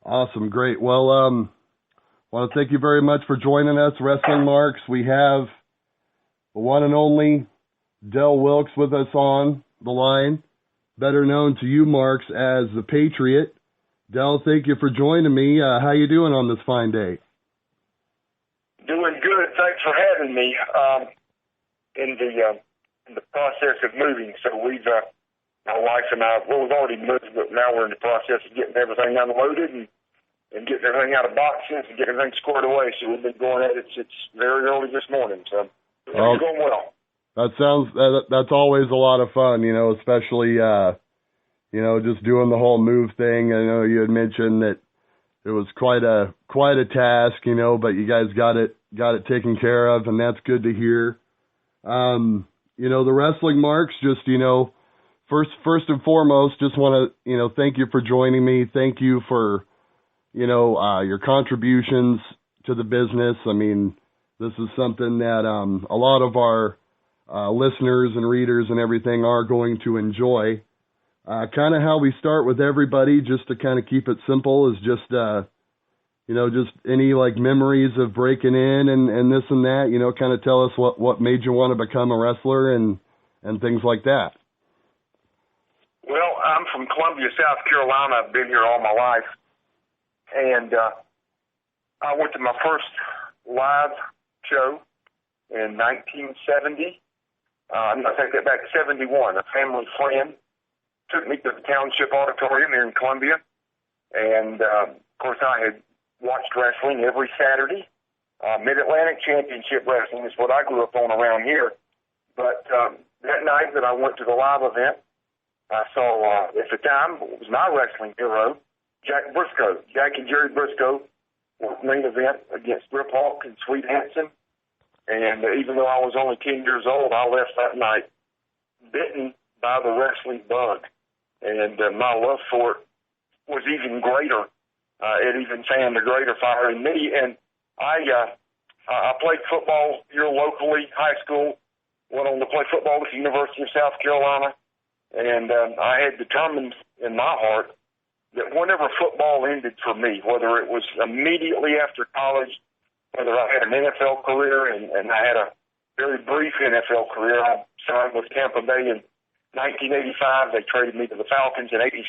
Awesome, great. Well, I want to thank you very much for joining us, Wrestling Marks. We have the one and only Del Wilkes with us on the line, better known to you, Marks, as the Patriot. Del, thank you for joining me. How you doing on this fine day? Doing good. Thanks for having me. In the process of moving, so we've my wife and I, we've already moved, but now we're in the process of getting everything unloaded and getting everything out of boxes and getting everything squared away. So we've been going at it since very early this morning. So it's going well. That's always a lot of fun, especially just doing the whole move thing. I know you had mentioned that it was quite a task, but you guys got it taken care of, and that's good to hear. The Wrestling Marks, just, first and foremost, just want to, thank you for joining me. Thank you for, your contributions to the business. I mean, this is something that a lot of our listeners and readers and everything are going to enjoy. Kind of how we start with everybody, just to kind of keep it simple, is just, just any like memories of breaking in and this and that, kind of tell us what made you want to become a wrestler and things like that. Well, I'm from Columbia, South Carolina. I've been here all my life. And I went to my first live show in 1970. I take that back, 71. A family friend took me to the Township Auditorium here in Columbia. And, of course, I had watched wrestling every Saturday. Mid-Atlantic Championship Wrestling is what I grew up on around here. But that night that I went to the live event, I saw, at the time, it was my wrestling hero, Jack Briscoe. Jack and Jerry Briscoe were main event against Rip Hawk and Sweet Hansen. And even though I was only 10 years old, I left that night bitten by the wrestling bug. And my love for it was even greater. It even fanned a greater fire in me. And I played football here locally, high school, went on to play football with the University of South Carolina. And I had determined in my heart that whenever football ended for me, whether it was immediately after college, whether I had an NFL career, and I had a very brief NFL career. I signed with Tampa Bay in 1985. They traded me to the Falcons in 86.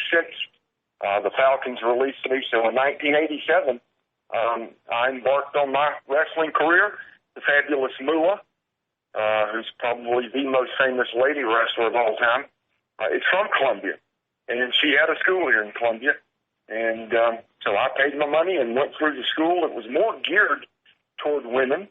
The Falcons released me. So in 1987, I embarked on my wrestling career. The fabulous Moolah, who's probably the most famous lady wrestler of all time, is from Columbia. And she had a school here in Columbia. And so I paid my money and went through the school. It was more geared toward women.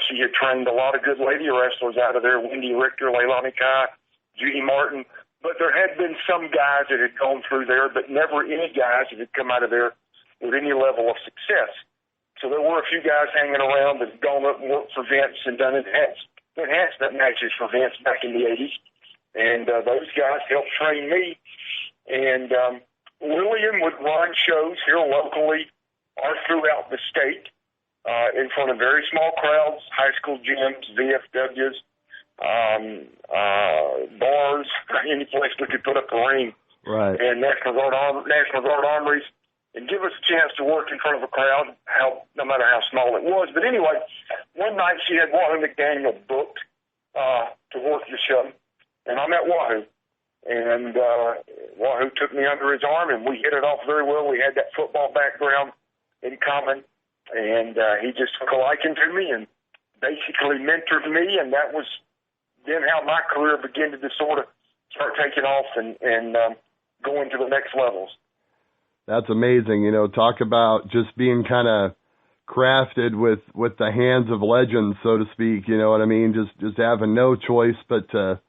She had trained a lot of good lady wrestlers out of there, Wendy Richter, Leilani Kai, Judy Martin. But there had been some guys that had gone through there, but never any guys that had come out of there with any level of success. So there were a few guys hanging around that had gone up and worked for Vince and done enhancement matches for Vince back in the 80s. And those guys helped train me. And William would run shows here locally or throughout the state in front of very small crowds, high school gyms, VFWs, bars, any place we could put up a ring, right? And National Guard armories, and give us a chance to work in front of a crowd, no matter how small it was. But anyway, one night she had Wahoo McDaniel booked to work the show, and I met Wahoo. And Wahoo took me under his arm, and we hit it off very well. We had that football background in common, and he just took a liking to me and basically mentored me, and that was then how my career began to just sort of start taking off and going to the next levels. That's amazing. Talk about just being kind of crafted with the hands of legends, so to speak. You know what I mean? Just having no choice but to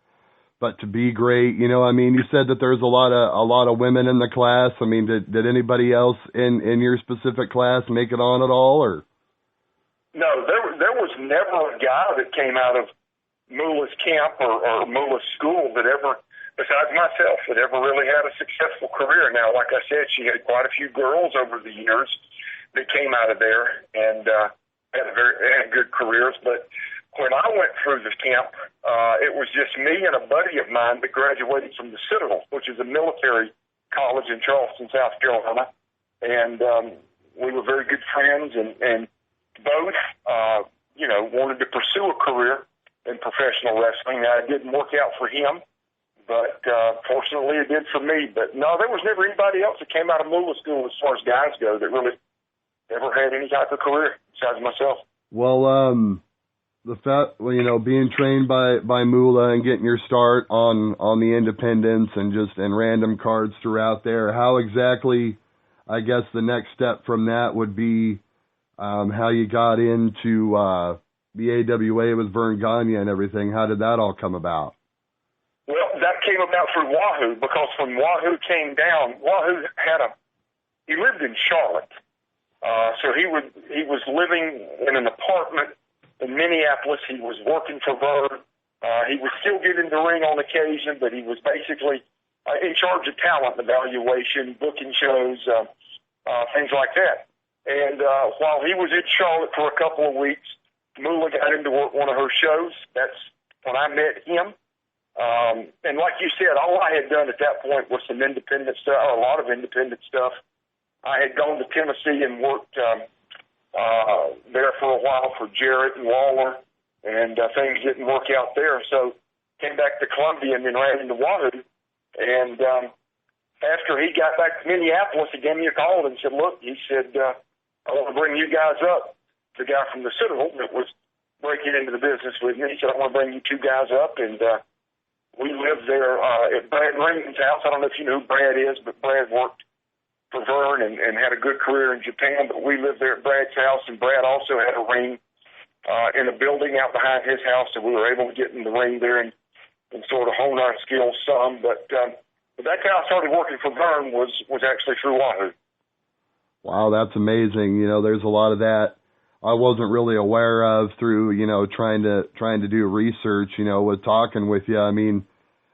be great. You said that there's a lot of women in the class. I mean, did anybody else in your specific class make it on at all, or? No, there was never a guy that came out of Moolah's camp or Moolah's school that ever, besides myself, that ever really had a successful career. Now, like I said, she had quite a few girls over the years that came out of there and had good careers. But when I went through the camp, it was just me and a buddy of mine that graduated from the Citadel, which is a military college in Charleston, South Carolina. and we were very good friends, and both, wanted to pursue a career in professional wrestling. Now, it didn't work out for him, but fortunately it did for me. But no, there was never anybody else that came out of Moolah School as far as guys go that really ever had any type of career besides myself. Well, the fact, being trained by Moolah and getting your start on the independents and random cards throughout there, how exactly, I guess the next step from that would be how you got into the AWA with Vern Gagne and everything. How did that all come about? Well, that came about through Wahoo, because when Wahoo came down, Wahoo he lived in Charlotte. So he was living in an apartment in Minneapolis. He was working for Vern. He would still get in the ring on occasion, but he was basically in charge of talent evaluation, booking shows, things like that. And while he was in Charlotte for a couple of weeks, Moolah got him to work one of her shows. That's when I met him. And like you said, all I had done at that point was some independent stuff, or a lot of independent stuff. I had gone to Tennessee and worked there for a while for Jarrett and Waller, and things didn't work out there. So came back to Columbia and then ran into Wahoo. And after he got back to Minneapolis, he gave me a call and said, look, he said, I want to bring you guys up. The guy from the Citadel that was breaking into the business with me, he said, I want to bring you two guys up. And we lived there at Brad Ringman's house. I don't know if you know who Brad is, but Brad worked for Vern and had a good career in Japan. But we lived there at Brad's house, and Brad also had a ring in a building out behind his house, and we were able to get in the ring there and sort of hone our skills some. But that's how I started working for Vern, was actually through Wahoo. Wow, that's amazing. There's a lot of that I wasn't really aware of through, trying to do research, with talking with you. I mean,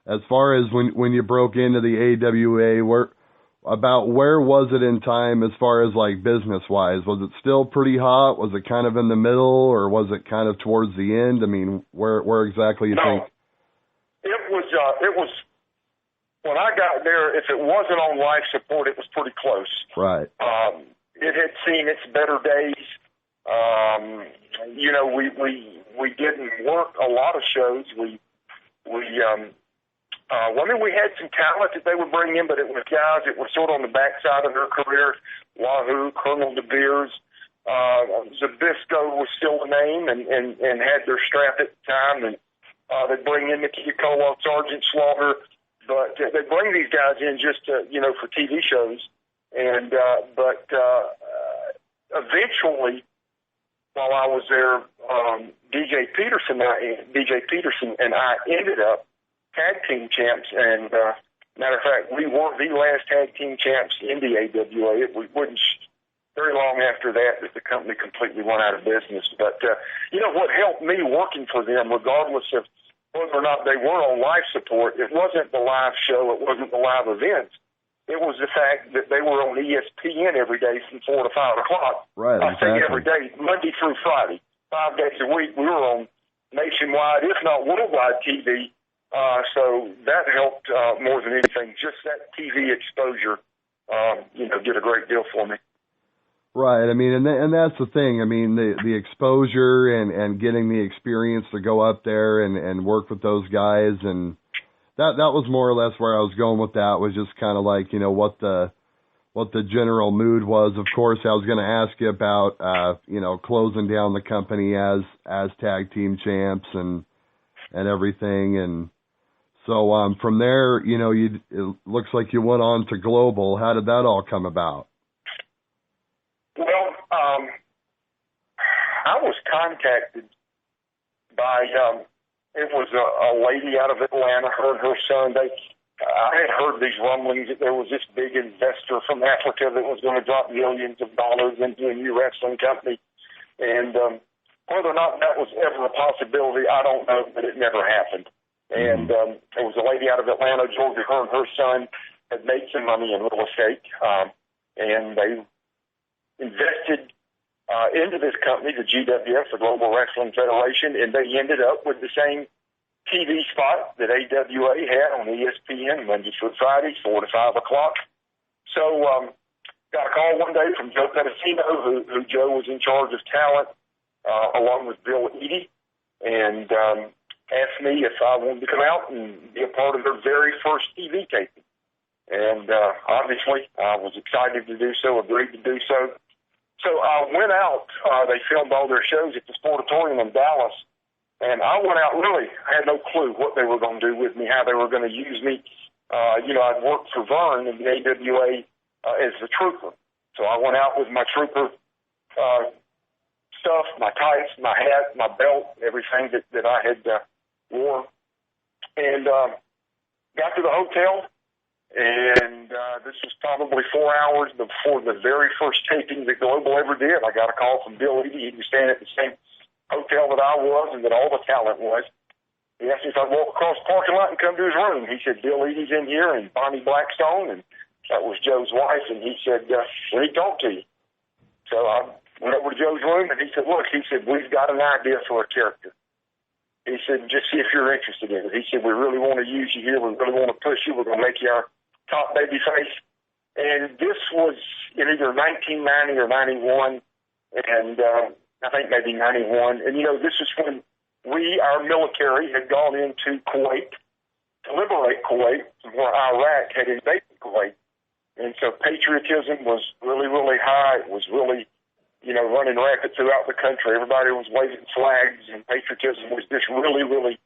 as far as when you broke into the AWA, where was it in time as far as like business wise? Was it still pretty hot? Was it kind of in the middle, or was it kind of towards the end? I mean, where exactly you think? It was when I got there, if it wasn't on life support, it was pretty close. Right. It had seen its better days. We didn't work a lot of shows. We had some talent that they would bring in, but it was guys that were sort of on the backside of their career. Wahoo, Colonel De Beers, Zabisco was still a name and had their strap at the time, and they'd bring in Nikita Koloff, Sergeant Slaughter, but they'd bring these guys in just to, for TV shows, and but eventually, while I was there, DJ Peterson and I ended up tag team champs, and matter of fact, we were the last tag team champs in the AWA. It wasn't very long after that the company completely went out of business. But what helped me working for them, regardless of whether or not they were on life support, it wasn't the live show, it wasn't the live events. It was the fact that they were on ESPN every day from 4 to 5 o'clock. Right, exactly. I say every day, Monday through Friday, 5 days a week. We were on nationwide, if not worldwide TV. So that helped more than anything. Just that TV exposure, did a great deal for me. Right. I mean, and that's the thing. I mean, the exposure and getting the experience to go up there and work with those guys, and that was more or less where I was going with that, was just kind of like, what the general mood was. Of course, I was going to ask you about, closing down the company as tag team champs and everything. And so, from there, it looks like you went on to Global. How did that all come about? Well, I was contacted by, it was a lady out of Atlanta, her and her son. I had heard these rumblings that there was this big investor from Africa that was going to drop millions of dollars into a new wrestling company. And whether or not that was ever a possibility, I don't know, but it never happened. And there was a lady out of Atlanta, Georgia, her and her son had made some money in real estate, and they invested into this company, the GWF, the Global Wrestling Federation, and they ended up with the same TV spot that AWA had on ESPN Monday through Friday, 4 to 5 o'clock. So got a call one day from Joe Pedicino, who Joe was in charge of talent, along with Bill Eadie, and asked me if I wanted to come out and be a part of their very first TV taping. And obviously, I was excited to do so, agreed to do so. So I went out. They filmed all their shows at the Sportatorium in Dallas. And I went out really, I had no clue what they were going to do with me, how they were going to use me. I'd worked for Vern in the AWA as the trooper. So I went out with my trooper stuff, my tights, my hat, my belt, everything that I had wore. And got to the hotel, and this was probably 4 hours before the very first taping that Global ever did. I got a call from Bill Eadie. He was staying at the same hotel that I was and that all the talent was. He asked me if I'd walk across the parking lot and come to his room. He said, Bill Eadie's in here, and Bonnie Blackstone, and that was Joe's wife, and he said, we need to talk to you. So I went over to Joe's room, and he said, look, we've got an idea for a character. He said, just see if you're interested in it. He said, we really want to use you here. We really want to push you. We're going to make you our top baby face. And this was in either 1990 or 91, and I think maybe 91. And, this was when our military had gone into Kuwait to liberate Kuwait, where Iraq had invaded Kuwait. And so patriotism was really, really high. It was really, running rampant throughout the country. Everybody was waving flags, and patriotism was just really, really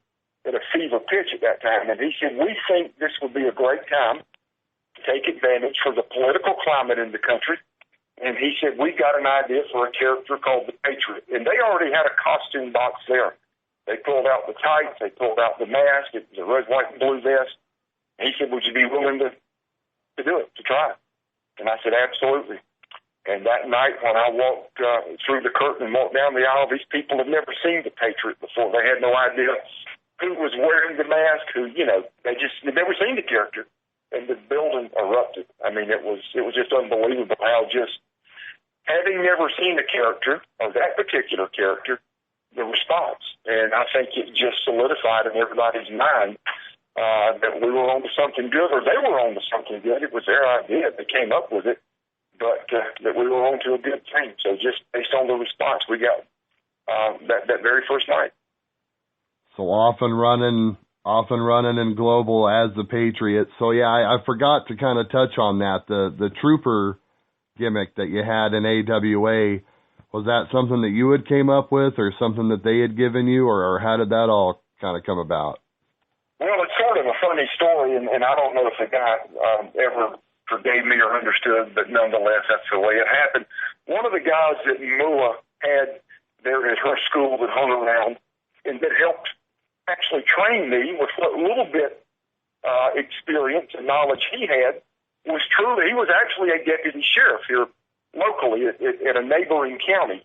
at a fever pitch at that time. And he said, we think this would be a great time to take advantage for the political climate in the country. And he said, we got an idea for a character called the Patriot. And they already had a costume box there. They pulled out the tights. They pulled out the mask. It was a red, white, and blue vest. And he said, would you be willing to do it, to try it? And I said, absolutely. And that night when I walked through the curtain and walked down the aisle, these people had never seen the Patriot before. They had no idea who was wearing the mask, they'd never seen the character. And the building erupted. I mean, it was just unbelievable how just having never seen the character, or that particular character, the response. And I think it just solidified in everybody's mind that we were on to something good, or they were on to something good. It was their idea. They came up with it, but that we were on to a good thing. So just based on the response we got that very first night. So off and running in Global as the Patriot. So yeah, I forgot to kind of touch on that. The trooper gimmick that you had in AWA, was that something that you had came up with, or something that they had given you, or how did that all kind of come about? Well, it's sort of a funny story, and I don't know if the guy ever forgave me or understood, but nonetheless, that's the way it happened. One of the guys that Mula had there at her school that hung around and that helped actually train me with what little bit experience and knowledge he had was truly, he was actually a deputy sheriff here locally at a neighboring county.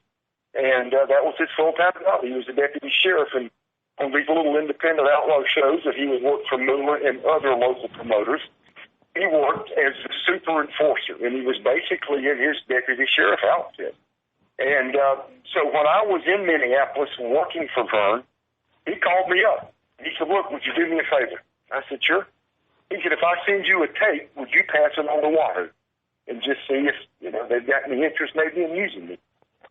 And that was his full-time job. He was a deputy sheriff, and on these little independent outlaw shows that he would work for Mula and other local promoters, he worked as the super enforcer, and he was basically in his deputy sheriff outfit. And so when I was in Minneapolis working for Vern, he called me up. He said, look, would you do me a favor? I said, sure. He said, if I send you a tape, would you pass it on to Wahoo and just see if, they've got any interest maybe in using me?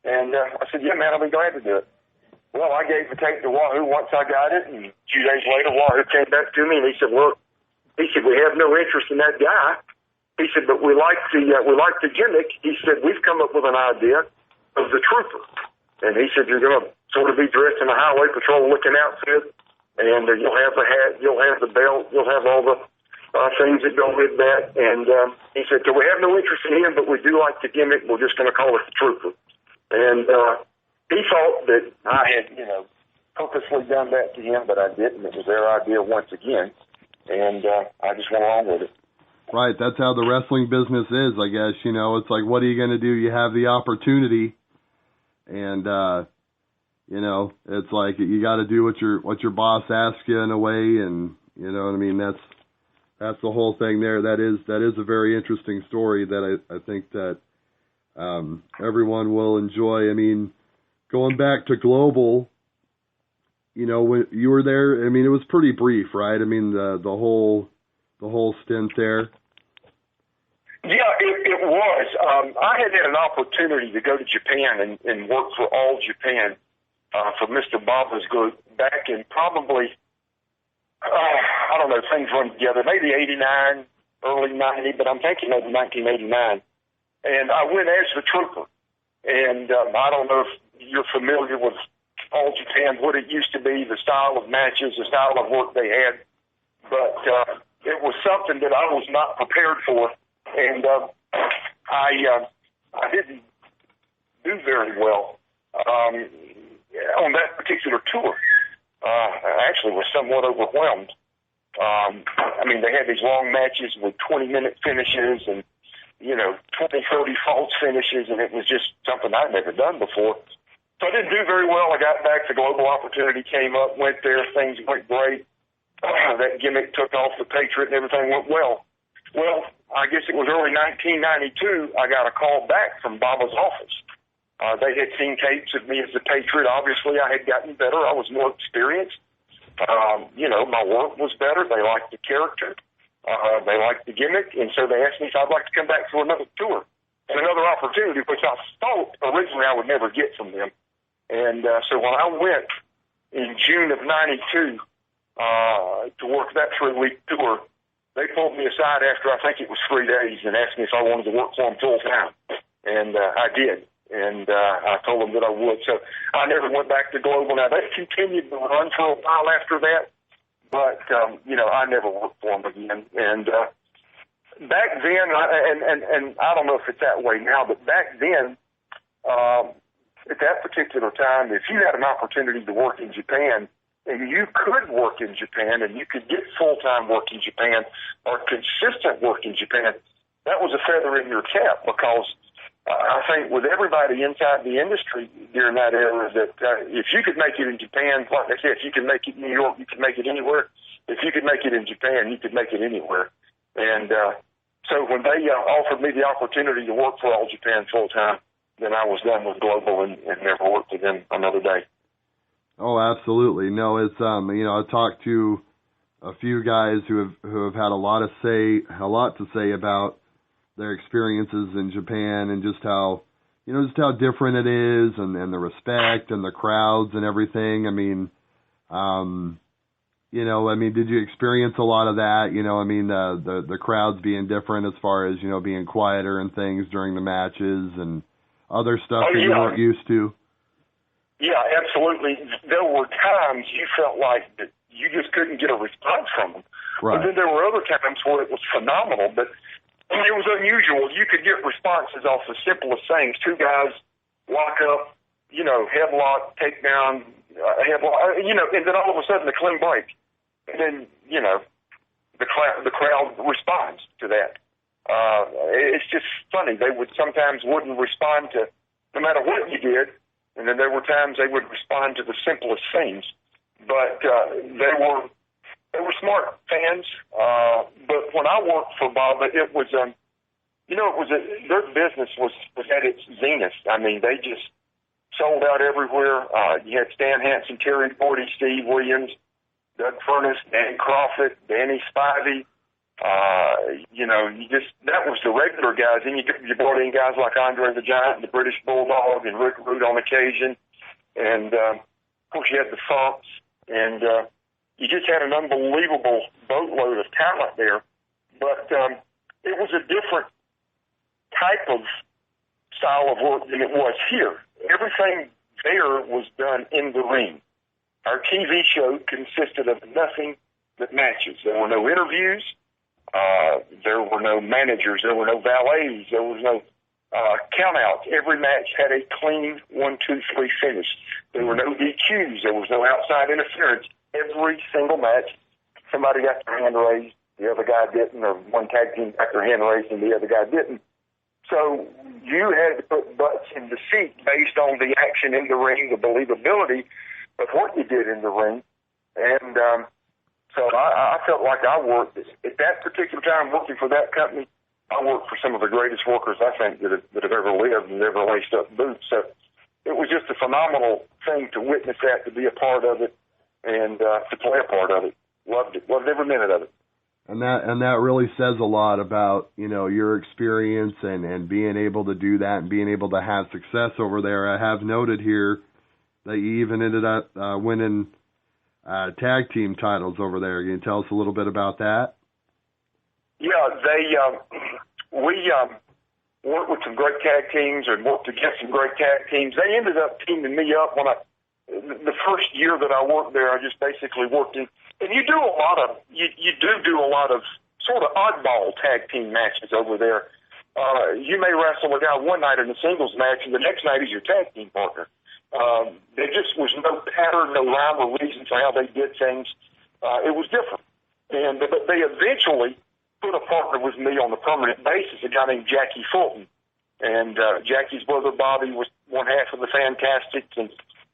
And I said, yeah, man, I'll be glad to do it. Well, I gave the tape to Wahoo once I got it, and a few days later, Wahoo came back to me, and he said, look, we have no interest in that guy. He said, but we like the gimmick. He said, we've come up with an idea of the trooper. And he said, you're going to sort of be dressed in a highway patrol looking outfit, and you'll have the hat, you'll have the belt, you'll have all the things that go with that. And he said, so we have no interest in him, but we do like the gimmick. We're just going to call it the trooper. And he thought that I had, purposely done that to him, but I didn't. It was their idea once again, and I just went along with it. Right, that's how the wrestling business is, I guess. It's like, what are you going to do? You have the opportunity, and it's like you got to do what your boss asks you in a way, and you know what I mean. That's the whole thing there. That is a very interesting story that I think that everyone will enjoy. I mean, going back to Global, when you were there, I mean, it was pretty brief, right? I mean, the whole stint there. Yeah, it was. I had an opportunity to go to Japan and work for All Japan for Mr. Baba's group back in probably, I don't know, things run together, maybe 89, early 90, but I'm thinking maybe 1989. And I went as the trooper. And I don't know if you're familiar with All Japan, what it used to be, the style of matches, the style of work they had. But it was something that I was not prepared for. And I didn't do very well on that particular tour. I actually was somewhat overwhelmed. I mean, they had these long matches with 20-minute finishes and, 20, 30 false finishes, and it was just something I'd never done before. So I didn't do very well. I got back. The global opportunity came up, went there. Things went great. That gimmick took off, the Patriot, and everything went well. Well, I guess it was early 1992, I got a call back from Baba's office. They had seen tapes of me as the Patriot. Obviously, I had gotten better. I was more experienced. My work was better. They liked the character. They liked the gimmick. And so they asked me if I'd like to come back for another tour and another opportunity, which I thought originally I would never get from them. And so when I went in June of 92 to work that 3-week tour, they pulled me aside after I think it was 3 days and asked me if I wanted to work for them full time. And I did. And I told them that I would. So I never went back to Global. Now, they continued to run for a while after that, but, I never worked for them again. And back then, and I don't know if it's that way now, but back then, at that particular time, if you had an opportunity to work in Japan, and you could work in Japan, and you could get full-time work in Japan or consistent work in Japan, that was a feather in your cap, because I think with everybody inside the industry during that era, that if you could make it in Japan, like I said, if you could make it in New York, you could make it anywhere. If you could make it in Japan, you could make it anywhere. And so when they offered me the opportunity to work for All Japan full-time, then I was done with Global and never worked with them another day. Oh, absolutely. No, it's I talked to a few guys who have had a lot to say about their experiences in Japan and just how different it is, and the respect and the crowds and everything. Did you experience a lot of that? The crowds being different as far as, being quieter and things during the matches and other stuff that you weren't used to? Yeah, absolutely. There were times you felt like that you just couldn't get a response from them. Right. But then there were other times where it was phenomenal, but it was unusual. You could get responses off the simplest things. Two guys lock up, headlock, takedown, headlock, and then all of a sudden a clean break. And then, the crowd responds to that. It's just funny. They sometimes wouldn't respond to no matter what you did. And then there were times they would respond to the simplest things. But they were smart fans. But when I worked for Baba, it was, their business was at its zenith. I mean, they just sold out everywhere. You had Stan Hansen, Terry Gordy, Steve Williams, Doug Furness, Danny Crawford, Danny Spivey. That was the regular guys. Then you brought in guys like Andre the Giant, the British Bulldog, and Rick Rude on occasion. And, of course, you had the Funks. And you just had an unbelievable boatload of talent there. But it was a different type of style of work than it was here. Everything there was done in the ring. Our TV show consisted of nothing but matches. There were no interviews. There were no managers. There were no valets. There was no countouts. Every match had a clean 1, 2, 3 finish. There were no DQs. There was no outside interference. Every single match, somebody got their hand raised, the other guy didn't, or one tag team got their hand raised and the other guy didn't. So you had to put butts in the seat based on the action in the ring, the believability of what you did in the ring. And so I felt like I worked, at that particular time working for that company, I worked for some of the greatest workers, I think, that have ever lived and ever laced up boots. So it was just a phenomenal thing to witness that, to be a part of it, and to play a part of it. Loved it. Loved every minute of it. And that really says a lot about, you know, your experience and being able to do that and being able to have success over there. I have noted here that you even ended up winning tag team titles over there. Can you tell us a little bit about that? Yeah, we worked with some great tag teams and worked against some great tag teams. They ended up teaming me up when the first year that I worked there. I just basically worked in. And you do a lot of a lot of sort of oddball tag team matches over there. You may wrestle a guy one night in a singles match, and the next night he's your tag team partner. There just was no pattern, no rhyme or reason for how they did things. It was different, but they eventually put a partner with me on a permanent basis, a guy named Jackie Fulton, and Jackie's brother Bobby was one half of the Fantastics, and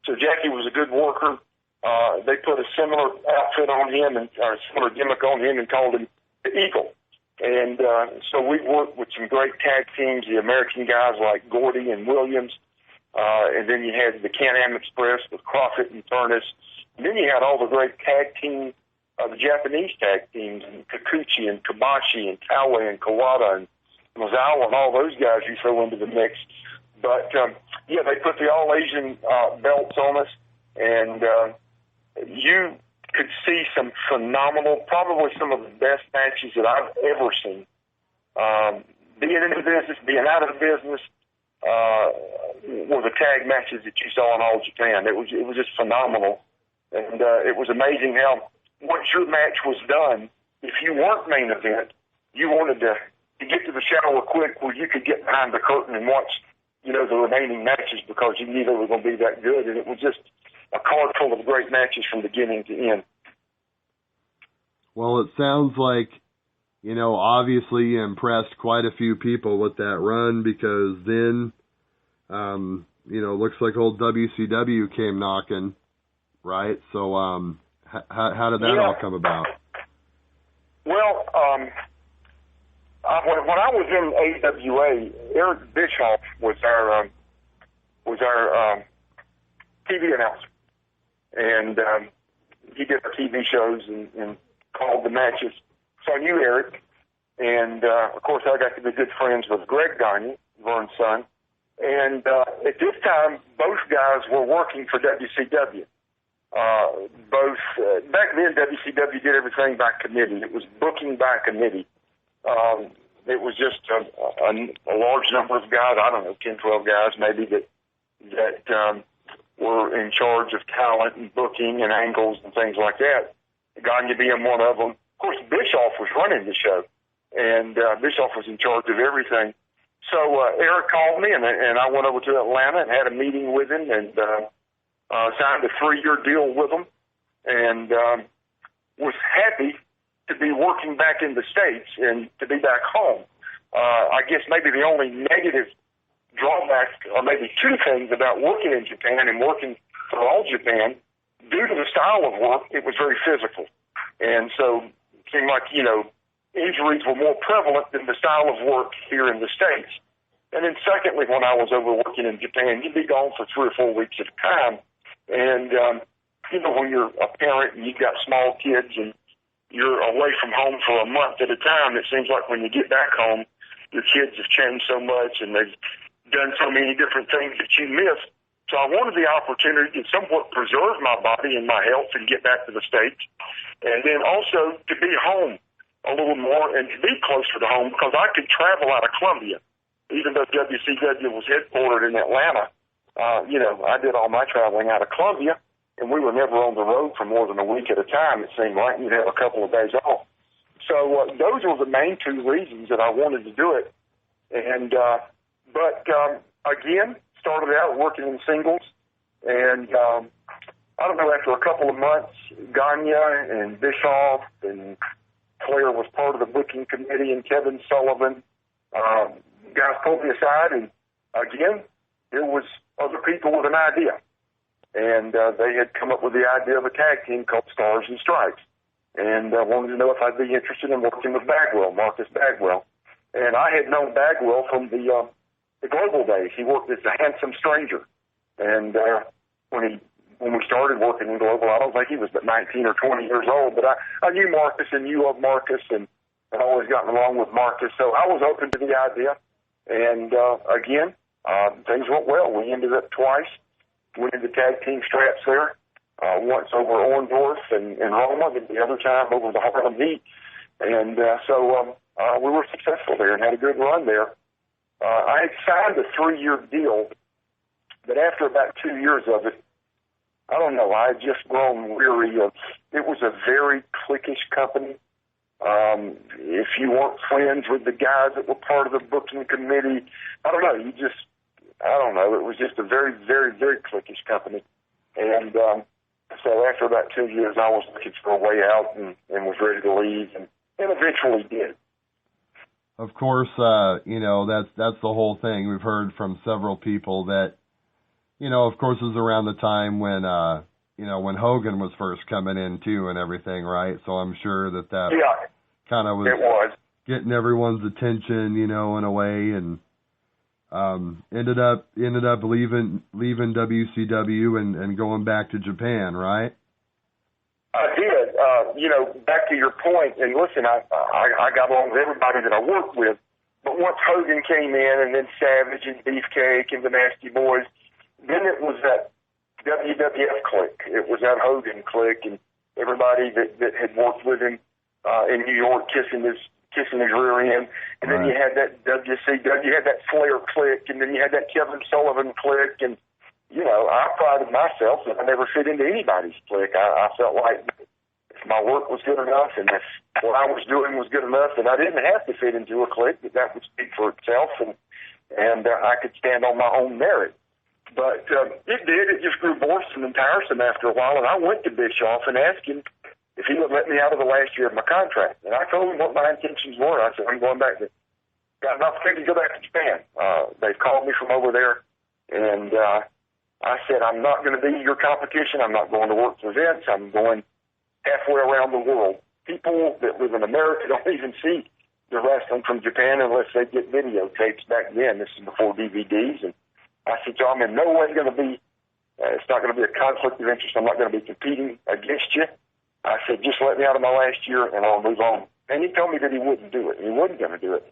so Jackie was a good worker. They put a similar outfit on him and a similar gimmick on him and called him the Eagle. And so we worked with some great tag teams, the American guys like Gordy and Williams. And then you had the Can-Am Express with Crawford and Furnace. And then you had all the great tag team, the Japanese tag teams, and Kikuchi and Kabashi and Kawe and Kawada and Mazawa and all those guys you throw into the mix. But, yeah, they put the all-Asian belts on us. And you could see some phenomenal, probably some of the best matches that I've ever seen. Being in the business, being out of the business, were the tag matches that you saw in All Japan. It was just phenomenal. And it was amazing how once your match was done, if you weren't main event, you wanted to get to the shower quick where you could get behind the curtain and watch, you know, the remaining matches because you knew they were going to be that good. And it was just a card full of great matches from beginning to end. Well, it sounds like, you know, obviously you impressed quite a few people with that run because then, you know, looks like old WCW came knocking, right? So how did that all come about? Well, when I was in AWA, Eric Bischoff was our TV announcer. And he did the TV shows and called the matches. So I knew Eric. And, of course, I got to be good friends with Greg Gagne, Vern's son. And at this time, both guys were working for WCW. Back then, WCW did everything by committee. It was booking by committee. It was just a large number of guys, I don't know, 10, 12 guys maybe, that were in charge of talent and booking and angles and things like that. Gagne being one of them. Of course, Bischoff was running the show, and Bischoff was in charge of everything. So Eric called me, and I went over to Atlanta and had a meeting with him and signed a 3-year deal with him, and was happy to be working back in the States and to be back home. I guess maybe the only negative drawback, or maybe two things about working in Japan and working for All Japan, due to the style of work, it was very physical. And so it seemed like, you know, injuries were more prevalent than the style of work here in the States. And then secondly, when I was over working in Japan, you'd be gone for 3 or 4 weeks at a time. And, you know, when you're a parent and you've got small kids and you're away from home for a month at a time, it seems like when you get back home, your kids have changed so much and they've done so many different things that you missed. So I wanted the opportunity to somewhat preserve my body and my health and get back to the States. And then also to be home a little more and to be closer to home because I could travel out of Columbia. Even though WCW was headquartered in Atlanta, you know, I did all my traveling out of Columbia, and we were never on the road for more than a week at a time, it seemed like. You'd have a couple of days off. So those were the main 2 reasons that I wanted to do it. And again, started out working in singles, and I don't know, after a couple of months, Gagne and Bischoff and Flair was part of the booking committee, and Kevin Sullivan, guys pulled me aside, and again, there was other people with an idea, and they had come up with the idea of a tag team called Stars and Stripes, and wanted to know if I'd be interested in working with Bagwell, Marcus Bagwell, and I had known Bagwell from the Global days. He worked as a Handsome Stranger, and when he when we started working in Global. I don't think he was but 19 or 20 years old, but I knew Marcus and knew of Marcus and always gotten along with Marcus. So I was open to the idea. And, again, things went well. We ended up twice winning the tag team straps there, once over Orndorff and Roma, and the other time over the Harlem Heat. And so we were successful there and had a good run there. I had signed a 3-year deal, but after about 2 years of it, I don't know, I had just grown weary of, it was a very cliquish company. If you weren't friends with the guys that were part of the booking committee, I don't know, it was just a very, very, very cliquish company. And so after about 2 years, I was looking for a way out and was ready to leave, and eventually did. Of course, that's the whole thing. We've heard from several people that, of course, it was around the time when, when Hogan was first coming in too and everything, right? So I'm sure that kind of was getting everyone's attention, in a way, and ended up leaving WCW and going back to Japan, right? I did. Back to your point, and listen, I got along with everybody that I worked with, but once Hogan came in, and then Savage and Beefcake and the Nasty Boys, then it was that WWF clique. It was that Hogan clique, and everybody that had worked with him in New York kissing his rear end. And then you had that WCW, you had that Flair clique, and then you had that Kevin Sullivan clique. And, I prided myself that I never fit into anybody's clique. I felt like if my work was good enough and if what I was doing was good enough, then I didn't have to fit into a clique, that would speak for itself, and I could stand on my own merit. But it did. It just grew boresome and tiresome after a while, and I went to Bischoff and asked him if he would let me out of the last year of my contract. And I told him what my intentions were. I said, I'm going back to, got an opportunity to go back to Japan. They've called me from over there, and I said, I'm not going to be your competition. I'm not going to work for Vince. I'm going halfway around the world. People that live in America don't even see the wrestling from Japan unless they get videotapes back then. This is before DVDs. And I said, so I'm in no way going to be, it's not going to be a conflict of interest. I'm not going to be competing against you. I said, just let me out of my last year and I'll move on. And he told me that he wouldn't do it. He wasn't going to do it.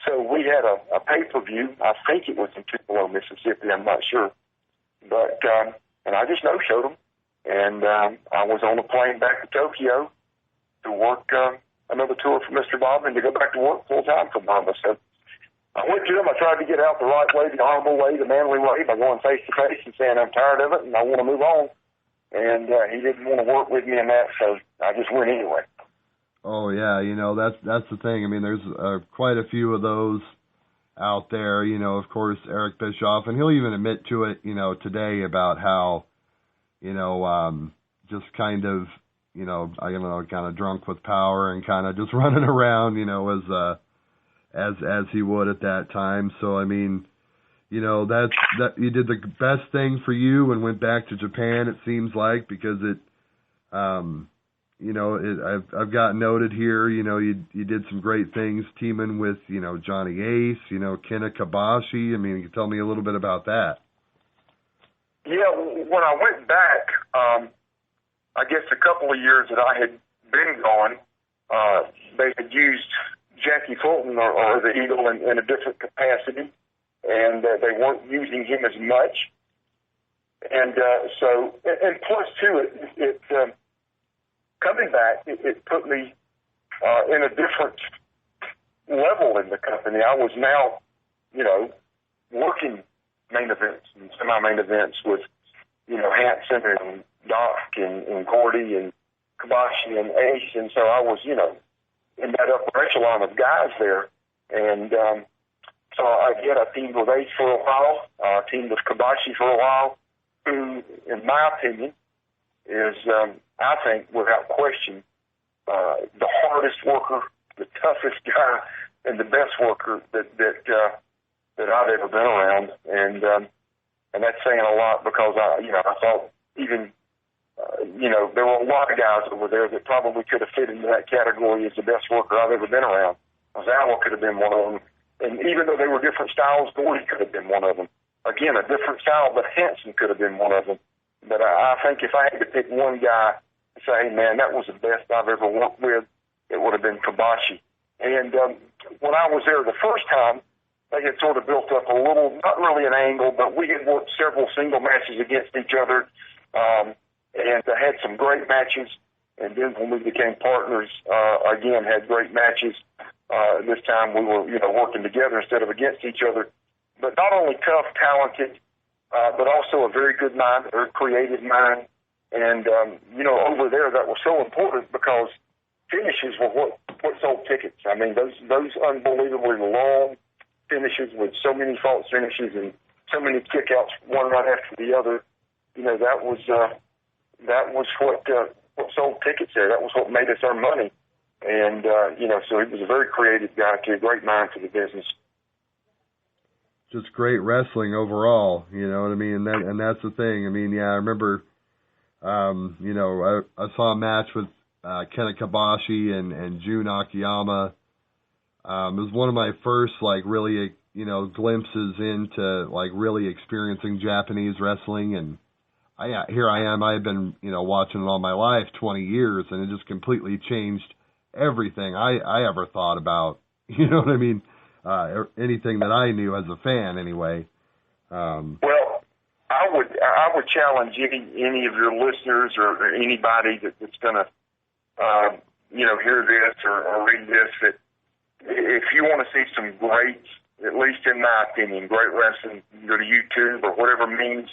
So we had a pay-per-view. I think it was in Tupelo, Mississippi. I'm not sure. But, and I just no-showed him. And I was on a plane back to Tokyo to work another tour for Mr. Bob and to go back to work full-time for Mama. So I went to him. I tried to get out the right way, the honorable way, the manly way, by going face-to-face and saying, I'm tired of it and I want to move on. And he didn't want to work with me in that, so I just went anyway. Oh, yeah, that's the thing. I mean, there's quite a few of those out there, of course, Eric Bischoff, and he'll even admit to it, today about how, just kind of, kind of drunk with power and kind of just running around, as he would at that time. So, I mean, that you did the best thing for you and went back to Japan, it seems like, because it, I've got noted here, you did some great things teaming with, Johnny Ace, Kenta Kobashi. I mean, you can tell me a little bit about that. Yeah, when I went back, I guess a couple of years that I had been gone, they had used Jackie Fulton or the Eagle in a different capacity, and they weren't using him as much. And so, and plus too, it coming back, it put me in a different level in the company. I was now, working main events and semi-main events with, Hanson and Doc and Gordy and Kobashi and Ace. And so I was, in that upper echelon of guys there. And so I teamed with Ace for a while, teamed with Kobashi for a while, who, in my opinion, is, I think, without question, the hardest worker, the toughest guy, and the best worker that I've ever been around. And that's saying a lot because I thought even, there were a lot of guys over there that probably could have fit into that category as the best worker I've ever been around. Zawa could have been one of them. And even though they were different styles, Gordy could have been one of them. Again, a different style, but Hanson could have been one of them. But I think if I had to pick one guy to say, hey, man, that was the best I've ever worked with, it would have been Kibashi. And when I was there the first time, they had sort of built up a little, not really an angle, but we had worked several single matches against each other, and had some great matches. And then when we became partners, again, had great matches. This time we were, working together instead of against each other. But not only tough, talented, but also a very good mind, a very creative mind. And, over there that was so important because finishes were what sold tickets. I mean, those unbelievably long finishes with so many false finishes and so many kickouts, one right after the other. That was what sold tickets there. That was what made us earn money. And, so he was a very creative guy, too, a great mind for the business. Just great wrestling overall, you know what I mean? And that's the thing. I mean, yeah, I remember, I saw a match with Kenta Kobashi and Jun Akiyama. It was one of my first, really, glimpses into, really experiencing Japanese wrestling. And here I am. I've been, watching it all my life, 20 years, and it just completely changed everything I ever thought about. You know what I mean? Anything that I knew as a fan, anyway. Well, I would challenge any of your listeners or anybody that's going to, hear this or read this, that if you want to see some great, at least in my opinion, great wrestling, go to YouTube or whatever means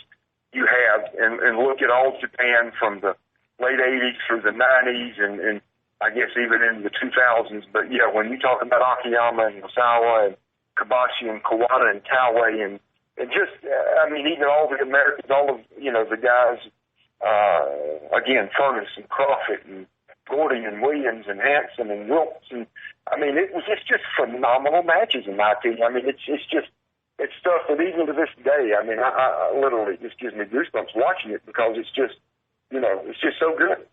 you have and look at all Japan from the late 80s through the 90s and I guess even in the 2000s. But, yeah, when you talk about Akiyama and Misawa and Kobashi and Kawada and Coway and just, even all the Americans, all of, the guys, again, Furnace and Crawford and Gordy and Williams and Hanson and Wilkes. And, it's just phenomenal matches in my opinion. It's stuff that even to this day, I literally just gives me goosebumps watching it because it's just, it's just so good.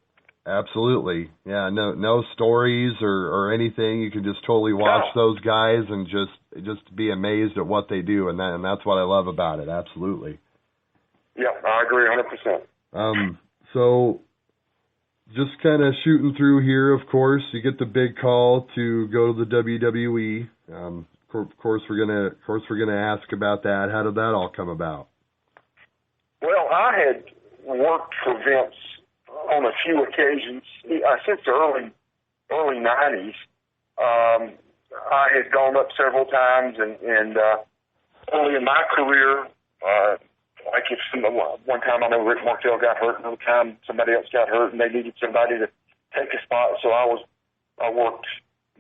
Absolutely. Yeah, no stories or anything. You can just totally watch those guys and just be amazed at what they do, and that's what I love about it. Absolutely. Yeah, I agree 100%. So just kind of shooting through here, of course, you get the big call to go to the WWE. Of course we're gonna ask about that. How did that all come about? Well, I had worked for Vince on a few occasions since the early 90s. I had gone up several times, and early in my career, one time I know Rick Martel got hurt, another time somebody else got hurt, and they needed somebody to take a spot. So I worked,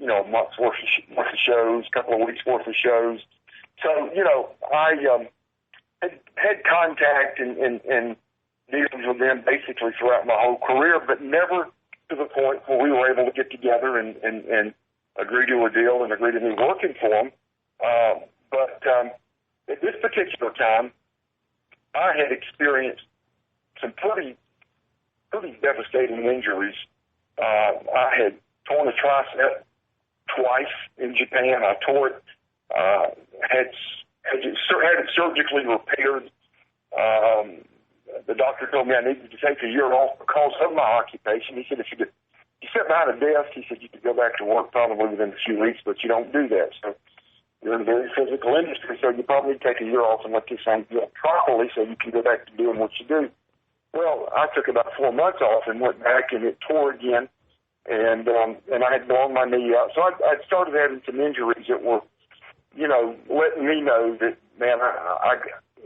a month's worth of shows, a couple of weeks worth of shows. So I had contact and dealings with them basically throughout my whole career, but never to the point where we were able to get together and agree to a deal and agree to me working for them. But at this particular time, I had experienced some pretty devastating injuries. I had torn a tricep twice in Japan. I tore it, had it surgically repaired. The doctor told me I needed to take a year off because of my occupation. He said, if you sit behind a desk, he said, you could go back to work probably within a few weeks, but you don't do that. So you're in a very physical industry, so you probably take a year off and let this thing heal properly so you can go back to doing what you do. Well, I took about 4 months off and went back, and it tore again, and I had blown my knee out. So I'd started having some injuries that were, letting me know that, man, I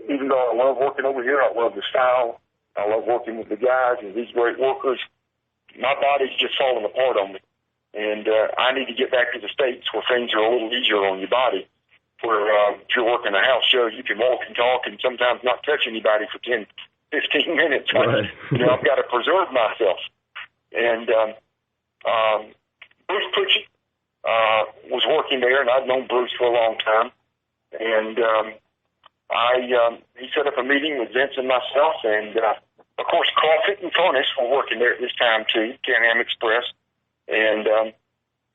even though I love working over here, I love the style, I love working with the guys and these great workers, my body's just falling apart on me. And I need to get back to the States where things are a little easier on your body, where if you're working a house show, you can walk and talk and sometimes not touch anybody for 10, 15 minutes. Right. I've got to preserve myself. And Bruce Pritchett was working there, and I'd known Bruce for a long time. And he set up a meeting with Vince and myself, and of course Crawford and Furnace were working there at this time too, Can-Am Express. And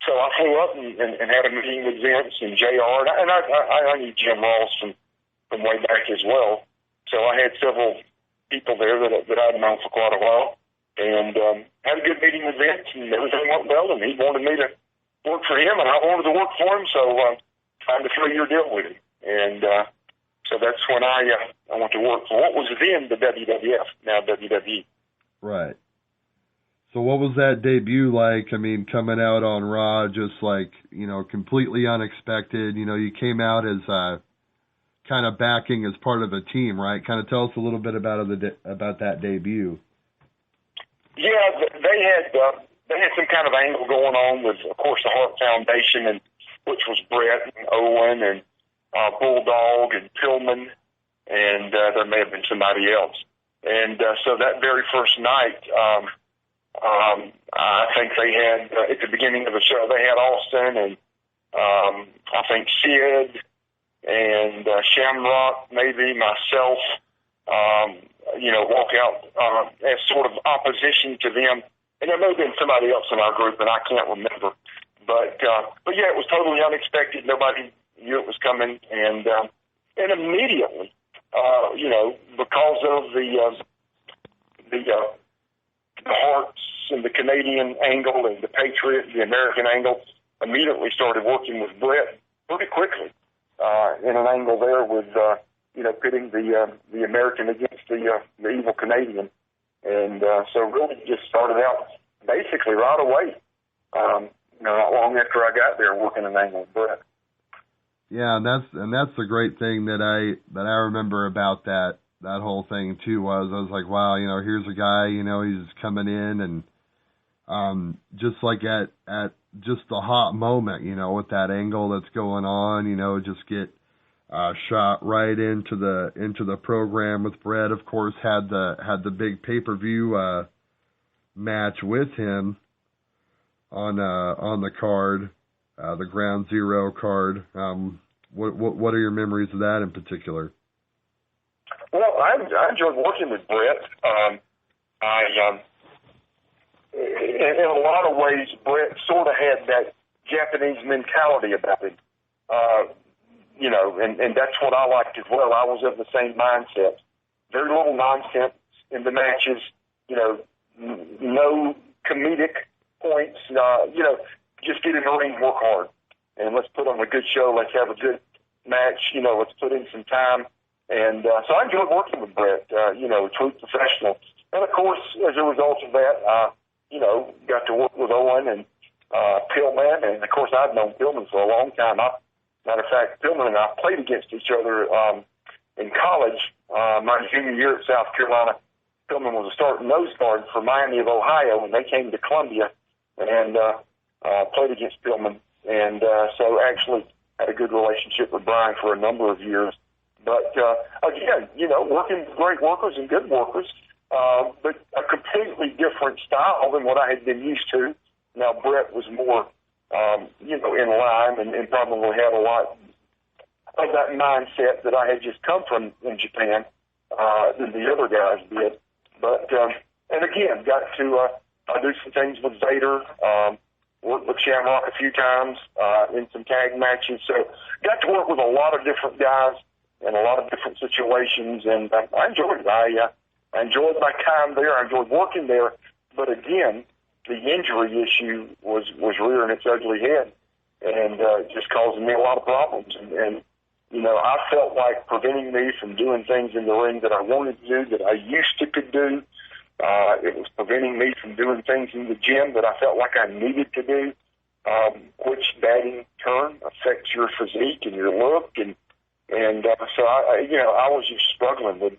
so I flew up and had a meeting with Vince and JR, and I knew Jim Ross from way back as well. So I had several people there that I'd known for quite a while, and had a good meeting with Vince, and everything went well, and he wanted me to work for him, and I wanted to work for him, so signed a 3-year deal with him. And so that's when I went to work for what was then the WWF, now WWE. Right. So what was that debut like? I mean, coming out on Raw, just like, you know, completely unexpected. You know, you came out as kind of backing as part of a team, right? Kind of tell us a little bit about that debut. Yeah, they had some kind of angle going on with, of course, the Hart Foundation, and which was Brett and Owen and Bulldog and Pillman, and there may have been somebody else. And so that very first night, I think they had, at the beginning of the show, they had Austin and I think Sid and Shamrock, maybe myself, you know, walk out as sort of opposition to them. And there may have been somebody else in our group, and I can't remember. But yeah, it was totally unexpected. Nobody knew it was coming. And immediately, you know, because of the Hearts and the Canadian angle and the Patriot, the American angle, immediately started working with Brett pretty quickly in an angle there with, you know, pitting the American against the evil Canadian. And so really just started out basically right away, you know, not long after I got there working an angle with Brett. Yeah, and that's the great thing that I remember about that whole thing too, was I was like, wow, you know, here's a guy, you know, he's coming in and just like at just the hot moment, you know, with that angle that's going on, you know, just get shot right into the program with Brett. Of course, had the big pay-per-view match with him on the card, the Ground Zero card. What are your memories of that in particular? Well, I enjoyed working with Brett. In a lot of ways, Brett sort of had that Japanese mentality about him. You know, and that's what I liked as well. I was of the same mindset. Very little nonsense in the matches. You know, no comedic points. You know, just get in the ring, work hard, and let's put on a good show. Let's have a good match. You know, let's put in some time. And so I enjoyed working with Brett. You know, true professional. And of course, as a result of that, you know, got to work with Owen and Pillman, and of course I've known Pillman for a long time. Matter of fact, Pillman and I played against each other in college. My junior year at South Carolina, Pillman was a starting nose guard for Miami of Ohio, and they came to Columbia and played against Pillman. And so actually had a good relationship with Brian for a number of years. But again, you know, working with great workers and good workers, but a completely different style than what I had been used to. Now, Brett was more, you know, in line and probably had a lot of that mindset that I had just come from in Japan than the other guys did. But, and again, got to do some things with Vader, worked with Shamrock a few times in some tag matches. So got to work with a lot of different guys in a lot of different situations, and I enjoyed it. I enjoyed my time there. I enjoyed working there. But again, the injury issue was rearing its ugly head and just causing me a lot of problems. And, you know, I felt like preventing me from doing things in the ring that I wanted to do, that I used to could do. It was preventing me from doing things in the gym that I felt like I needed to do, which that in turn affects your physique and your look. And so I, you know, I was just struggling with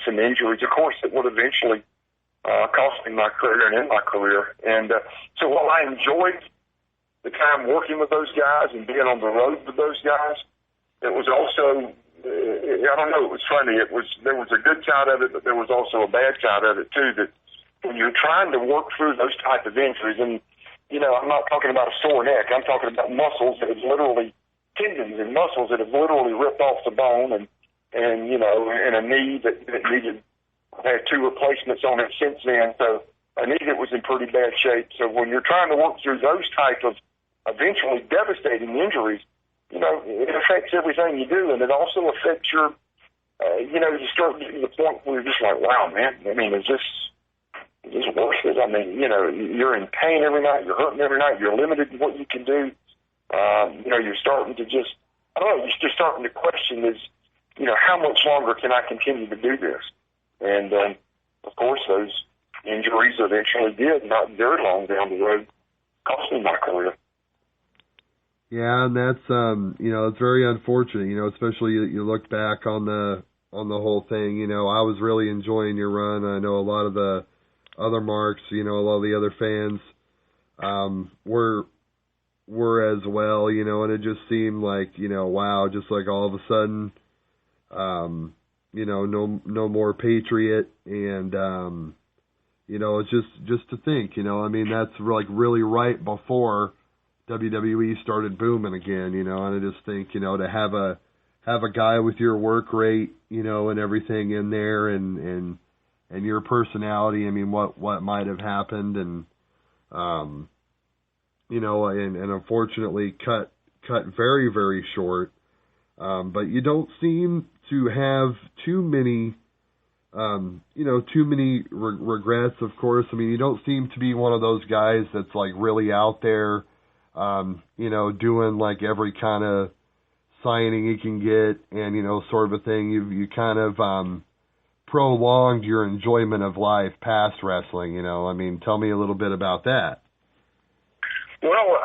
some injuries, of course, that would eventually cost me my career and end my career. And so while I enjoyed the time working with those guys and being on the road with those guys, it was also, I don't know, it was funny. There was a good side of it, but there was also a bad side of it too, that when you're trying to work through those type of injuries, and, you know, I'm not talking about a sore neck, I'm talking about muscles that have literally, tendons and muscles that have literally ripped off the bone, and you know, and a knee that needed, I've had 2 replacements on it since then, so a knee that was in pretty bad shape. So when you're trying to work through those type of eventually devastating injuries, you know, it affects everything you do, and it also affects your you start getting to the point where you're just like, wow, man, I mean, is this worth it? I mean, you're in pain every night, you're hurting every night, you're limited in what you can do. You're starting to just, I don't know, you're just starting to question is, how much longer can I continue to do this? And, of course, those injuries eventually did, not very long down the road, cost me my career. Yeah, and that's it's very unfortunate, especially you look back on the whole thing. I was really enjoying your run. I know a lot of the other marks, a lot of the other fans were as well, and it just seemed like, wow, just like all of a sudden no more Patriot, and it's just to think, I mean, that's like really right before WWE started booming again, and I just think, to have a guy with your work rate, and everything in there, and your personality, I mean, what might have happened, and and unfortunately cut very, very short. But you don't seem to have too many regrets, of course. I mean, you don't seem to be one of those guys that's like really out there, doing like every kind of signing you can get, and, sort of a thing. You kind of, prolonged your enjoyment of life past wrestling, I mean, tell me a little bit about that. Well,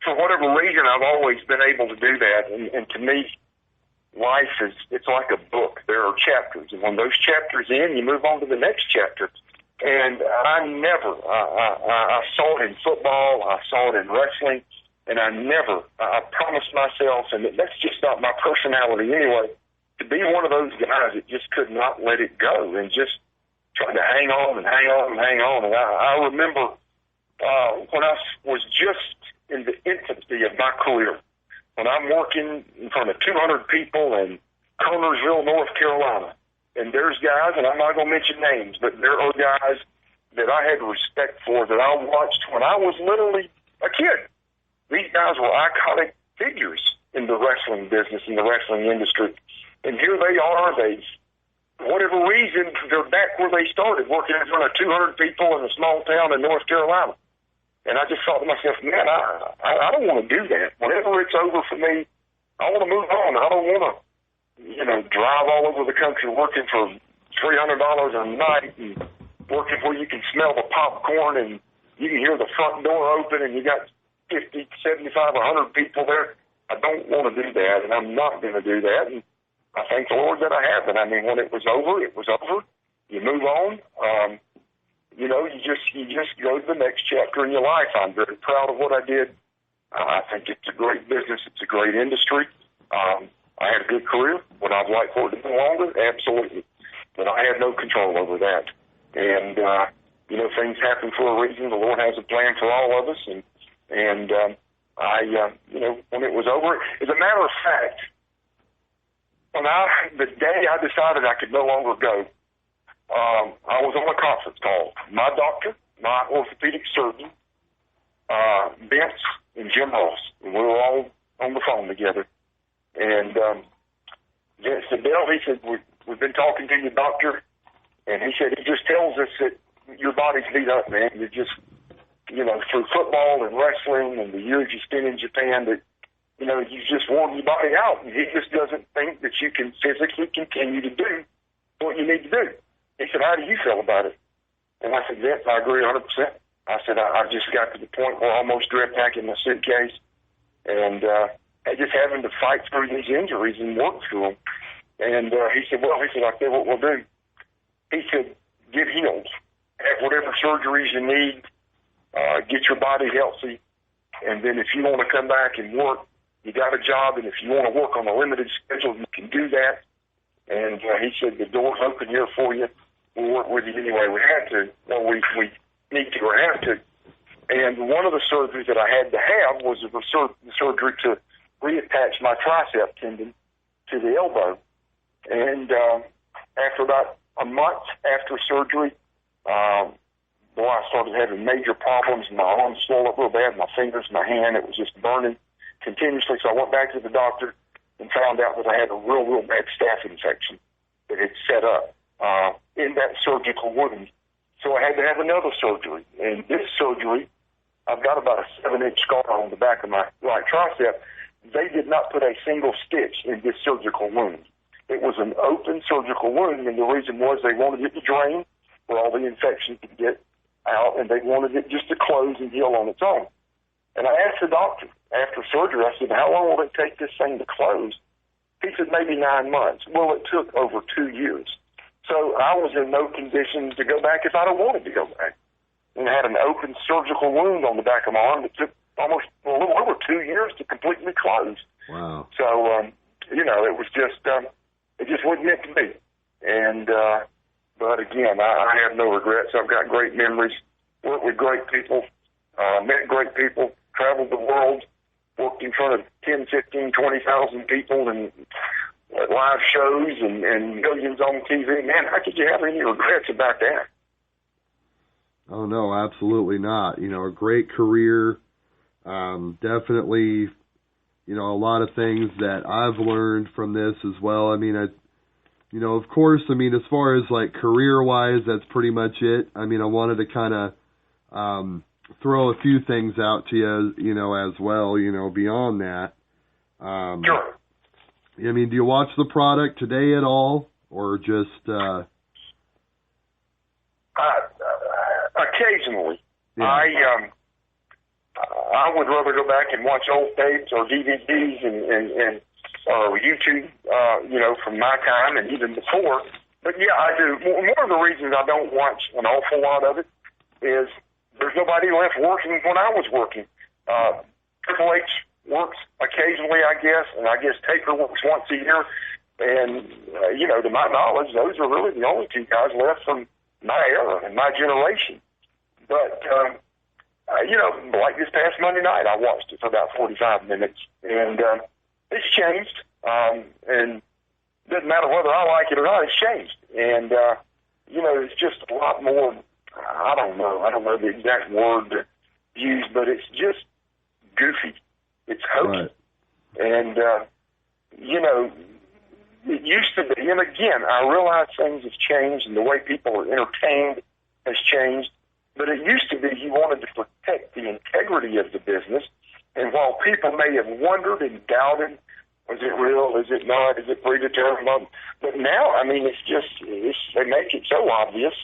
for whatever reason, I've always been able to do that. And to me, life it's like a book. There are chapters. And when those chapters end, you move on to the next chapter. And I saw it in football, I saw it in wrestling, and I promised myself, and that's just not my personality anyway, to be one of those guys that just could not let it go and just trying to hang on and hang on and hang on. And I remember when I was just in the infancy of my career, when I'm working in front of 200 people in Connersville, North Carolina, and there's guys, and I'm not going to mention names, but there are guys that I had respect for that I watched when I was literally a kid. These guys were iconic figures in the wrestling business, in the wrestling industry. And here they are, for whatever reason, they're back where they started, working in front of 200 people in a small town in North Carolina. And I just thought to myself, man, I don't want to do that. Whenever it's over for me, I want to move on. I don't want to, drive all over the country working for $300 a night and working where you can smell the popcorn and you can hear the front door open and you got 50, 75, 100 people there. I don't want to do that, and I'm not going to do that. And I thank the Lord that I haven't. I mean, when it was over, it was over. You move on. You just go to the next chapter in your life. I'm very proud of what I did. I think it's a great business. It's a great industry. I had a good career. Would I like for it to be longer? Absolutely. But I had no control over that. And, things happen for a reason. The Lord has a plan for all of us. And when it was over, as a matter of fact, the day I decided I could no longer go, I was on a conference call. My doctor, my orthopedic surgeon, Vince, and Jim Ross. And we were all on the phone together. And Vince said, Bill, he said, we've been talking to your doctor, and he said, he just tells us that your body's beat up, man. You're just, through football and wrestling and the years you spent in Japan, that, you just worn your body out. And he just doesn't think that you can physically continue to do what you need to do. He said, how do you feel about it? And I said, Vince, I agree 100%. I said, I just got to the point where I almost dread packing my suitcase and just having to fight through these injuries and work through them. And he said, I tell you what we'll do. He said, get healed. Have whatever surgeries you need. Get your body healthy. And then if you want to come back and work, you got a job. And if you want to work on a limited schedule, you can do that. And he said, the door's open here for you. We'll work with you anyway we had to. Well, we need to or have to. And one of the surgeries that I had to have was the surgery to reattach my tricep tendon to the elbow. And after about a month after surgery, I started having major problems. My arms swelled up real bad, my fingers, my hand. It was just burning continuously. So I went back to the doctor, and found out that I had a real bad staph infection that had set up in that surgical wound. So I had to have another surgery. And this surgery, I've got about a 7-inch scar on the back of my right tricep. They did not put a single stitch in this surgical wound. It was an open surgical wound, and the reason was they wanted it to drain where all the infection could get out, and they wanted it just to close and heal on its own. And I asked the doctor after surgery, I said, how long will it take this thing to close? He said, maybe 9 months. Well, it took over 2 years. So I was in no condition to go back if I'd have wanted to go back. And I had an open surgical wound on the back of my arm that took almost a little over 2 years to completely close. Wow. So, it was just, it just wasn't meant to be. And, but again, I have no regrets. I've got great memories, worked with great people, met great people, traveled the world, worked in front of 10, 15, 20,000 people and live shows and millions on TV. Man, how could you have any regrets about that? Oh, no, absolutely not. A great career. Definitely, a lot of things that I've learned from this as well. I mean, of course, as far as like career-wise, that's pretty much it. I wanted to kind of throw a few things out to you, as well, beyond that. Sure. Do you watch the product today at all, or just? Occasionally. Yeah. I would rather go back and watch old tapes or DVDs and or YouTube, from my time and even before. But yeah, I do. One of the reasons I don't watch an awful lot of it is there's nobody left working when I was working. Triple H works occasionally, I guess, and I guess Taker works once a year. And, to my knowledge, those are really the only two guys left from my era and my generation. But, like this past Monday night, I watched it for about 45 minutes, and it's changed. And it doesn't matter whether I like it or not, it's changed. And, it's just a lot more, I don't know the exact word to use, but it's just goofy. It's hokey. Right. And, it used to be, and again, I realize things have changed and the way people are entertained has changed, but it used to be you wanted to protect the integrity of the business, and while people may have wondered and doubted, was it real, is it not, is it predetermined, but now, they make it so obvious,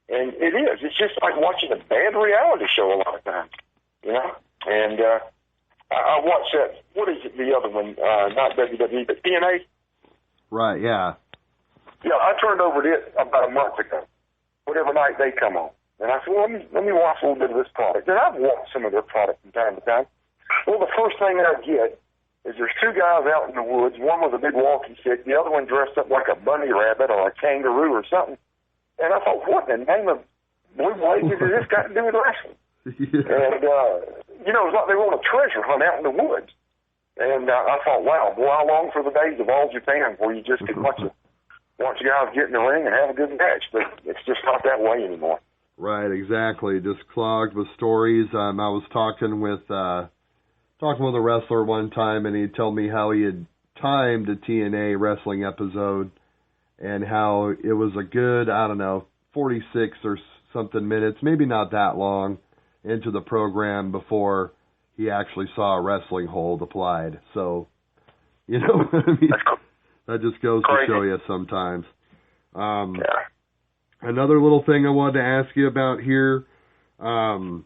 and it is. It's just like watching a bad reality show a lot of times, and I watched that, what is it, the other one, not WWE, but TNA? Right, yeah. Yeah, I turned over to it about a month ago, whatever night they come on. And I said, well, let me watch a little bit of this product. And I've watched some of their product from time to time. Well, the first thing I get is there's two guys out in the woods, one with a big walking stick, the other one dressed up like a bunny rabbit or a kangaroo or something. And I thought, what in the name of blue blazes has this got to do with wrestling? Yeah. And, it was like they were on a treasure hunt out in the woods. And I thought, wow, boy, I long for the days of All Japan where you just could watch guys get in the ring and have a good match. But it's just not that way anymore. Right, exactly. Just clogged with stories. I was talking with a wrestler one time, and he told me how he had timed a TNA wrestling episode and how it was a good, 46 or something minutes, maybe not that long, into the program before he actually saw a wrestling hold applied. So, that just goes to show you sometimes. Yeah. Another little thing I wanted to ask you about here, Tom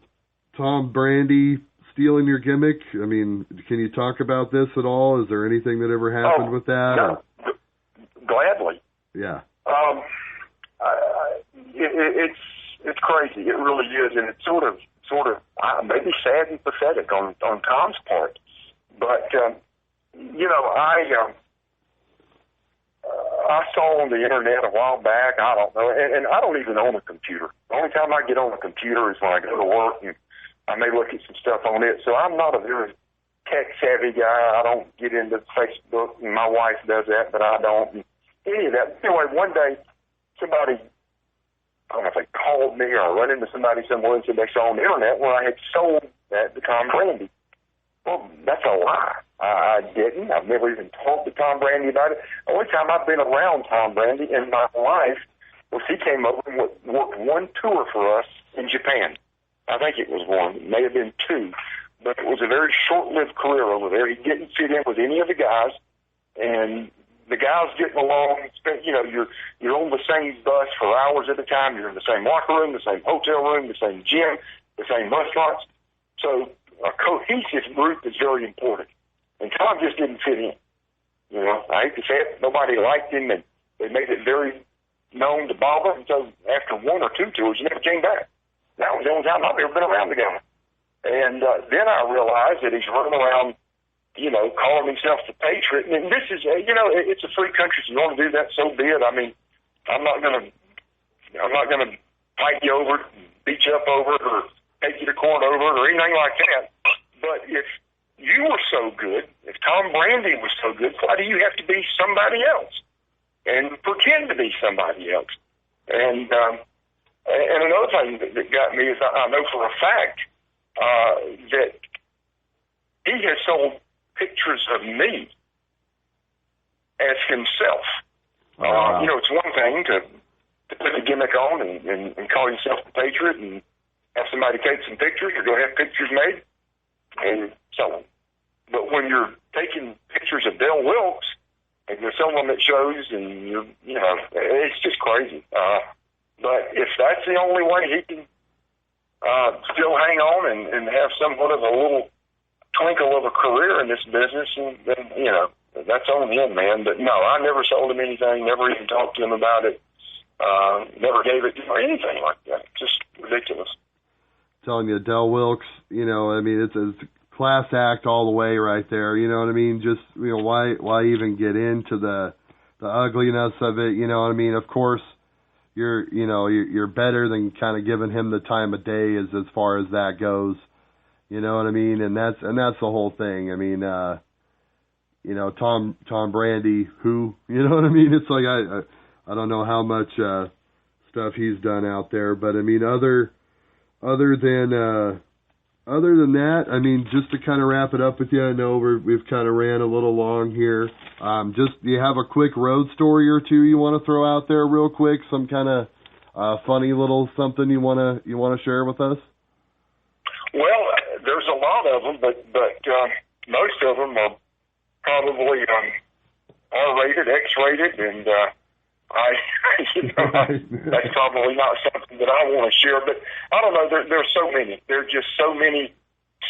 Brandi stealing your gimmick. Can you talk about this at all? Is there anything that ever happened with that? No. Gladly. Yeah. It's crazy. It really is, and it's sort of maybe sad and pathetic on Tom's part. But I saw on the internet a while back. I don't know, and I don't even own a computer. The only time I get on a computer is when I go to work, and I may look at some stuff on it. So I'm not a very tech-savvy guy. I don't get into Facebook, and my wife does that, but I don't. And any of that. Anyway, one day, somebody, I don't know if they called me or I run into somebody somewhere and said they saw on the internet where I had sold that to Tom Brandi. Well, that's a lie. I didn't. I've never even talked to Tom Brandy about it. The only time I've been around Tom Brandy in my life was he came over and worked one tour for us in Japan. I think it was one. It may have been two. But it was a very short-lived career over there. He didn't fit in with any of the guys. And the guys getting along, you're on the same bus for hours at a time. You're in the same locker room, the same hotel room, the same gym, the same restaurants. So a cohesive group is very important. And Tom just didn't fit in. I hate to say it, nobody liked him, and they made it very known to bother. And so after one or two tours, he never came back. That was the only time I've ever been around the guy. And then I realized that he's running around, calling himself the Patriot. And this is, it's a free country. If you want to do that, so be it. I mean, I'm not going to fight you over it, beat you up over it, or take you to court over it, or anything like that. But if you were so good, if Tom Brandy was so good, why do you have to be somebody else and pretend to be somebody else? And another thing that got me is I know for a fact that he has sold pictures of me as himself. Oh, wow. It's one thing to put the gimmick on and call yourself the Patriot and have somebody take some pictures or go have pictures made and so on. But when you're taking pictures of Del Wilkes and you're someone that shows and it's just crazy. But if that's the only way he can still hang on and have somewhat of a little twinkle of a career in this business, then, that's on him, man. But no, I never sold him anything, never even talked to him about it, never gave it to him or anything like that. Just ridiculous. Telling you, Del Wilkes, it's a class act all the way right there. You know what I mean? Just, why even get into the ugliness of it? You know what I mean? Of course, you're better than kind of giving him the time of day as far as that goes. You know what I mean? And that's the whole thing. I mean, Tom Brandy, who, you know what I mean? It's like, I don't know how much, stuff he's done out there, but I mean, other than that, I mean, just to kind of wrap it up with you, I know we've kind of ran a little long here. Do you have a quick road story or two you want to throw out there real quick? Some kind of funny little something you want to share with us? Well, there's a lot of them, but most of them are probably R-rated, X-rated, and that's probably not something that I want to share. But I don't know. There's so many. There are just so many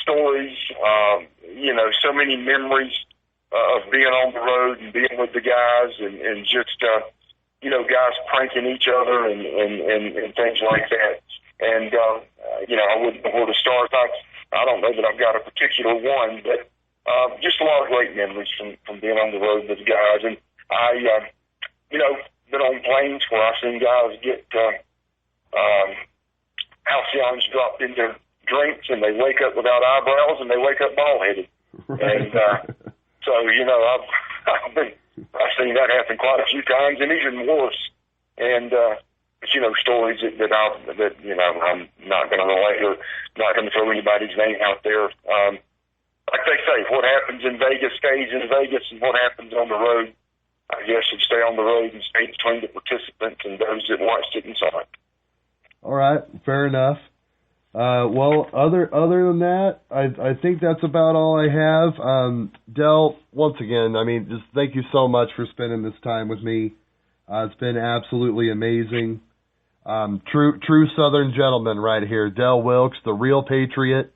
stories. So many memories of being on the road and being with the guys, and just guys pranking each other and things like that. And I wouldn't know where to start. I don't know that I've got a particular one, but just a lot of great memories from being on the road with the guys. And I, been on planes where I've seen guys get halcyons dropped in their drinks, and they wake up without eyebrows, and they wake up bald-headed. Right. And so, I've seen that happen quite a few times, and even worse. And stories that I'm not going to relate or not going to throw anybody's name out there. Like they say, what happens in Vegas stays in Vegas, and what happens on the road, I guess, should stay on the road and stay between the participants and those that watched it and saw it. All right, fair enough. Well, other than that, I think that's about all I have. Del, once again, just thank you so much for spending this time with me. It's been absolutely amazing. True Southern gentleman right here, Del Wilkes, the real Patriot.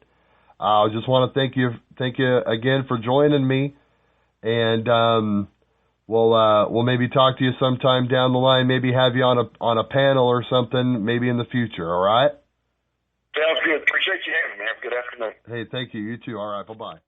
I just want to thank you again for joining me, and we'll maybe talk to you sometime down the line. Maybe have you on a panel or something, maybe in the future. All right. Sounds good. Appreciate you having me. Have a good afternoon. Hey, thank you. You too. All right. Bye-bye.